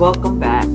welcome back.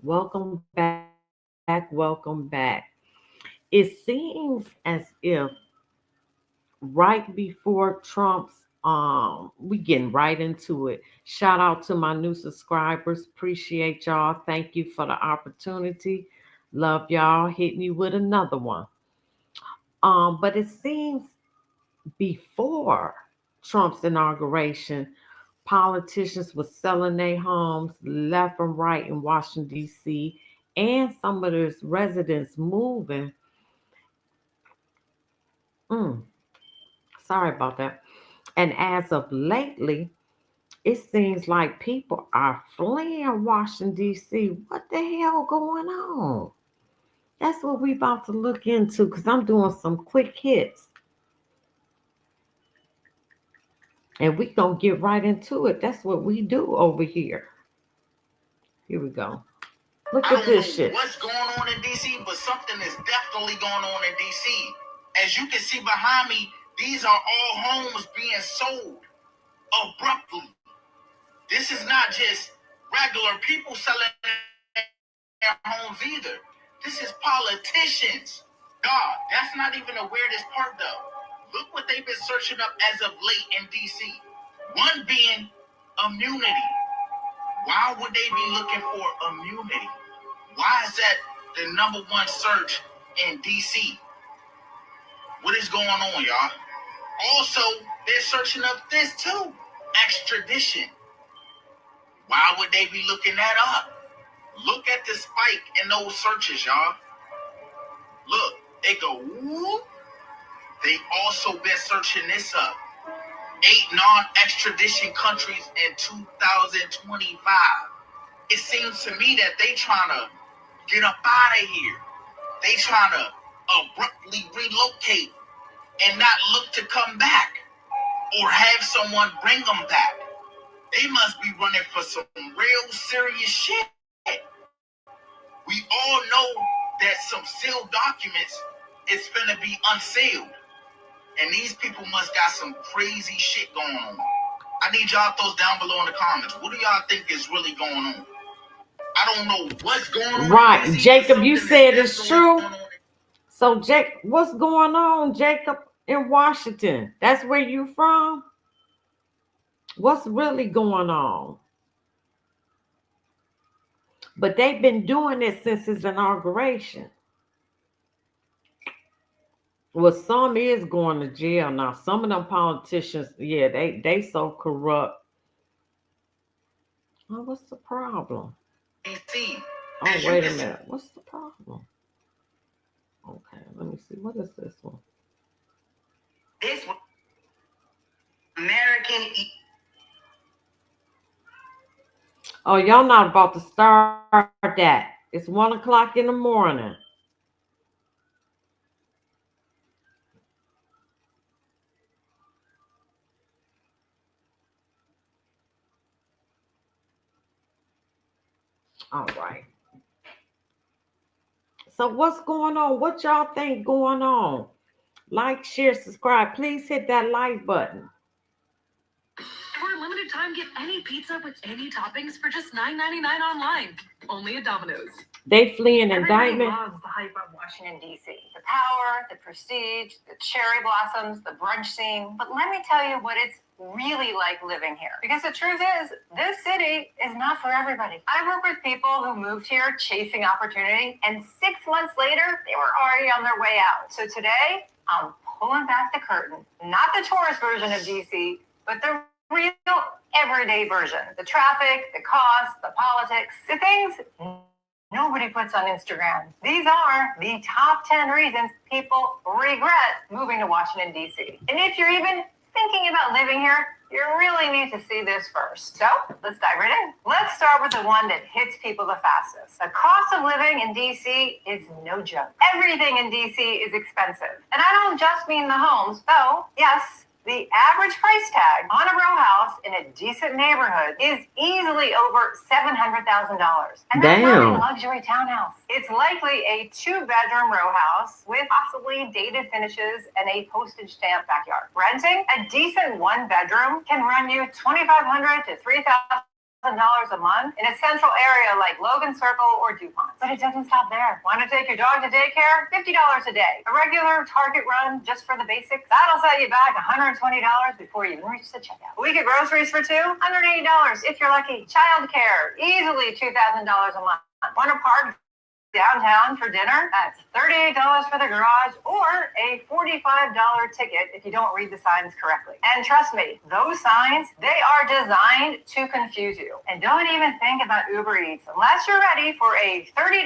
Welcome back. Welcome back. It seems as if right before Trump's we getting right into it. Shout out to my new subscribers. Appreciate y'all. Thank you for the opportunity. Love y'all. Hitting you with another one. But it seems before Trump's inauguration, politicians were selling their homes left and right in Washington, D.C., and some of those residents moving. Mm, sorry about that. And as of lately, it seems like people are fleeing Washington, D.C. What the hell going on? That's what we about to look into because I'm doing some quick hits. And we going to get right into it. That's what we do over here. Here we go. Look at this shit. What's going on in DC, but something is definitely going on in DC. As you can see behind me, these are all homes being sold abruptly. This is not just regular people selling their homes either. This is politicians. Dog, that's not even the weirdest part though. Look what they've been searching up as of late in DC. One being immunity. Why would they be looking for immunity? Why is that the number one search in DC? What is going on, y'all? Also, they're searching up this too. Extradition. Why would they be looking that up? Look at the spike in those searches, y'all. Look, they go, whoop. They also been searching this up. 8 non-extradition countries in 2025. It seems to me that they trying to get up out of here. They trying to abruptly relocate and not look to come back or have someone bring them back. They must be running for some real serious shit. We all know that some sealed documents is finna be unsealed. And these people must got some crazy shit going on. I need y'all throws down below in the comments. What do y'all think is really going on? I don't know what's going on. Right, Jacob, you said it's true. So, Jake, what's going on, Jacob, in Washington? That's where you from? What's really going on? But they've been doing it since his inauguration. Well, some is going to jail now. Some of them politicians, yeah, they so corrupt. Oh, what's the problem? Oh, wait a minute. What's the problem? Okay, let me see. What is this one? This one, American. Oh, y'all not about to start that. It's 1 o'clock in the morning. All right. So what's going on? What y'all think going on? Like, share, subscribe. Please hit that like button. For a limited time, get any pizza with any toppings for just $9.99 online. Only at Domino's. They fleeing Everybody indictment. loves the hype of Washington, D.C. The power, the prestige, the cherry blossoms, the brunch scene. But let me tell you what it's really like living here. Because the truth is, this city is not for everybody. I've worked with people who moved here chasing opportunity, and 6 months later, they were already on their way out. So today, I'm pulling back the curtain. Not the tourist version of D.C., but the real everyday version. The traffic, the cost, the politics, the things nobody puts on Instagram. These are the top 10 reasons people regret moving to Washington, D.C. And if you're even thinking about living here, You really need to see this first. So let's dive right in. Let's start with the one that hits people the fastest. The cost of living in DC is no joke. Everything in DC is expensive. And I don't just mean the homes, though, yes, the average price tag on a row house in a decent neighborhood is easily over $700,000. And that's not a luxury townhouse. It's likely a 2-bedroom row house with possibly dated finishes and a postage stamp backyard. Renting a decent 1-bedroom can run you $2,500 to $3,000 a month in a central area like Logan Circle or DuPont. But it doesn't stop there. Want to take your dog to daycare? $50 a day. A regular Target run just for the basics? That'll set you back $120 before you even reach the checkout. A week of groceries for $2? $180 if you're lucky. Childcare, easily $2,000 a month. Want to park downtown for dinner? That's $38 for the garage or a $45 ticket if you don't read the signs correctly. And trust me, those signs, they are designed to confuse you. And don't even think about Uber Eats unless you're ready for a $30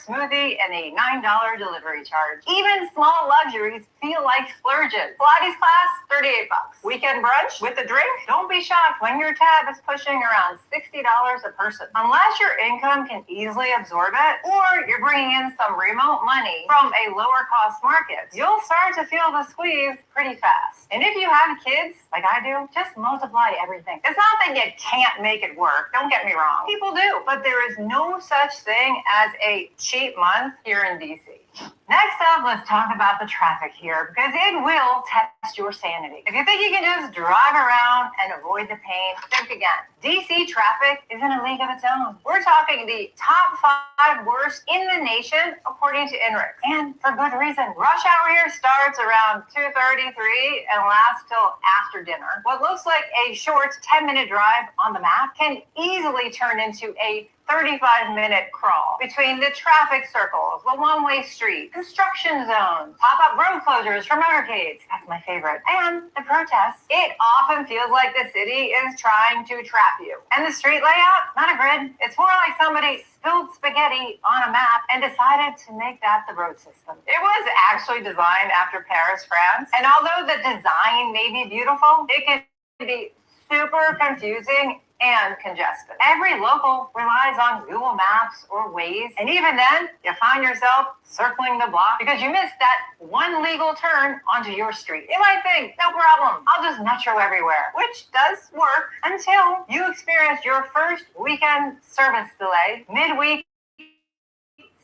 smoothie and a $9 delivery charge. Even small luxuries feel like splurges. Pilates class, $38. Weekend brunch with a drink? Don't be shocked when your tab is pushing around $60 a person. Unless your income can easily absorb it, or you're bringing in some remote money from a lower cost market, you'll start to feel the squeeze pretty fast. And if you have kids, like I do, just multiply everything. It's not that you can't make it work, don't get me wrong. People do, but there is no such thing as a cheap month here in DC. Next up, let's talk about the traffic here because it will test your sanity. If you think you can just drive around and avoid the pain, think again. DC traffic is in a league of its own. We're talking the top 5 worst in the nation, according to INRIX. And for good reason. Rush hour here starts around 2:33 and lasts till after dinner. What looks like a short 10-minute drive on the map can easily turn into a 35-minute crawl between the traffic circles, the one-way street, construction zones, pop-up road closures for motorcades. That's my favorite. And the protests. It often feels like the city is trying to trap you. And the street layout, not a grid. It's more like somebody spilled spaghetti on a map and decided to make that the road system. It was actually designed after Paris, France. And although the design may be beautiful, it can be super confusing and congested. Every local relies on Google Maps or Waze, and even then, you find yourself circling the block because you missed that one legal turn onto your street. You might think, no problem, I'll just metro everywhere, which does work until you experience your first weekend service delay, midweek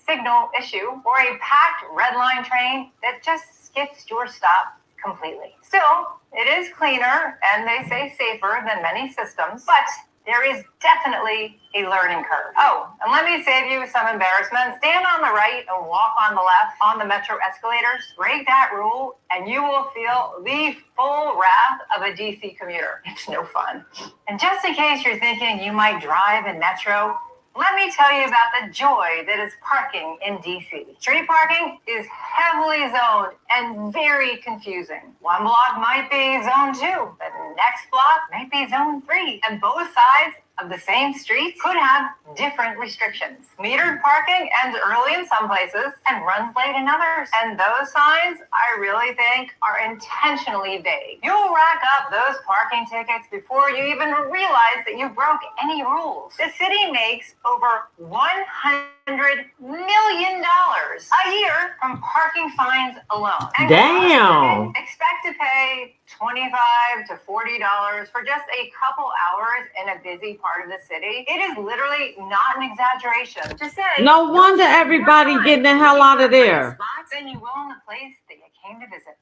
signal issue, or a packed red line train that just skips your stop completely. Still, it is cleaner and they say safer than many systems, but there is definitely a learning curve. Oh, and let me save you some embarrassment. Stand on the right and walk on the left on the metro escalators. Break that rule and you will feel the full wrath of a DC commuter. It's no fun. And just in case you're thinking you might drive in metro, let me tell you about the joy that is parking in DC. Street parking is heavily zoned and very confusing. One block might be zone 2, the next block might be zone 3, and both sides of the same street could have different restrictions. Metered parking ends early in some places and runs late in others. And those signs, I really think, are intentionally vague. You'll rack up those parking tickets before you even realize that you broke any rules. The city makes over $100 million a year from parking fines alone. And damn! Expect to pay $25 to $40 for just a couple hours in a busy part of the city. It is literally not an exaggeration to say. No wonder everybody getting the hell out of there. Spots than you will in the place that you came to visit.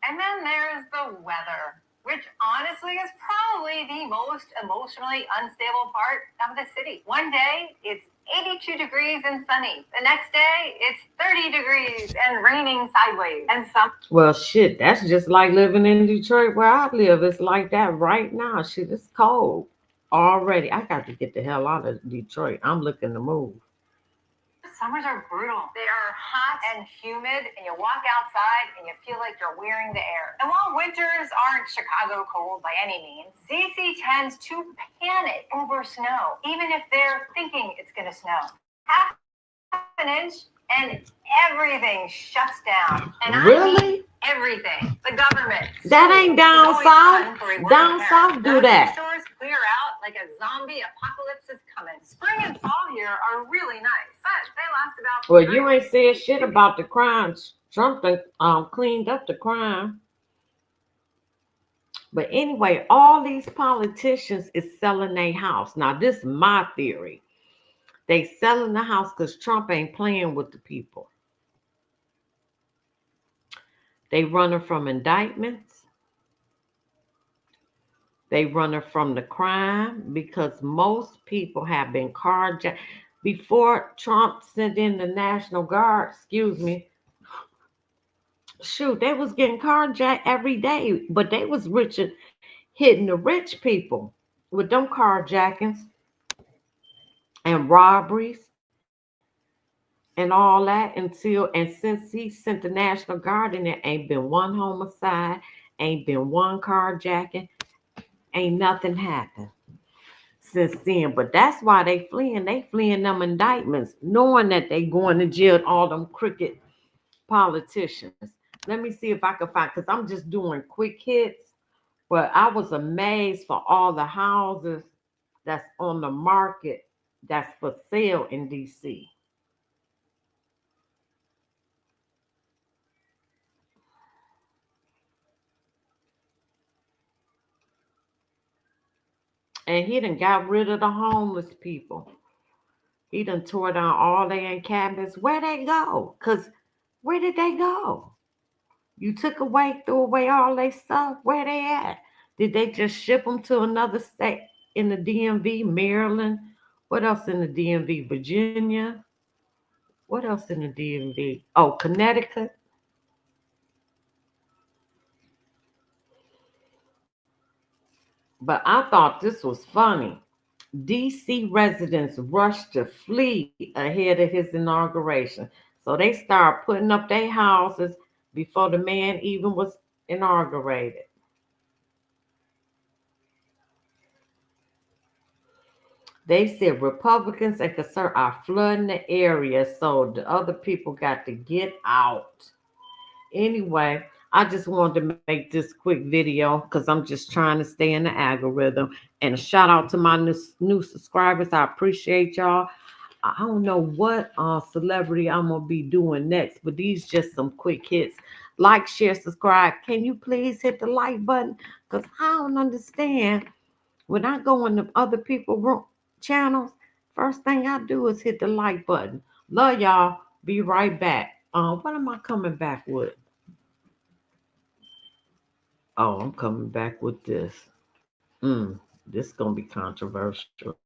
And then there's the weather, which honestly is probably the most emotionally unstable part of the city. One day, it's 82 degrees and sunny. The next day, it's 30 degrees and raining sideways. And Well, shit, that's just like living in Detroit where I live. It's like that right now. Shit, it's cold already. I got to get the hell out of Detroit. I'm looking to move. Summers are brutal. They are hot and humid, and you walk outside and you feel like you're wearing the air. And while winters aren't Chicago cold by any means, DC tends to panic over snow, even if they're thinking it's going to snow. Half an inch and everything shuts down. And Really? everything. The government. That ain't down It's always south. fun for a working Down parent. south do Grocery that. Stores clear out like a zombie apocalypse is coming. Spring and fall here are really nice, but they last about. Well, you ain't said shit about the crime. Trump done, cleaned up the crime. But anyway, all these politicians is selling their house. Now, this is my theory. They selling the house because Trump ain't playing with the people. They running from indictments. They running from the crime because most people have been carjacked. Before Trump sent in the National Guard, shoot, they was getting carjacked every day, but they was hitting the rich people with them carjackings and robberies and all that and since he sent the National Guard in, there ain't been one homicide, ain't been one carjacking, ain't nothing happened since then. But that's why they fleeing them indictments, knowing that they going to jail, all them crooked politicians. Let me see if I can find, because I'm just doing quick hits, but I was amazed for all the houses that's on the market that's for sale in DC. And he done got rid of the homeless people. He done tore down all their encampments. Where they go? Because where did they go? You threw away all their stuff. Where they at? Did they just ship them to another state in the DMV, Maryland? What else in the DMV? Virginia? What else in the DMV? Oh, Connecticut. But I thought this was funny. DC residents rushed to flee ahead of his inauguration. So they started putting up their houses before the man even was inaugurated. They said Republicans and conservatives are flooding the area, so the other people got to get out. Anyway, I just wanted to make this quick video because I'm just trying to stay in the algorithm. And a shout out to my new subscribers. I appreciate y'all. I don't know what celebrity I'm going to be doing next, but these just some quick hits. Like, share, subscribe. Can you please hit the like button? Because I don't understand. When I go into other people's channels, first thing I do is hit the like button. Love y'all. Be right back. What am I coming back with? Oh, I'm coming back with this. This is going to be controversial.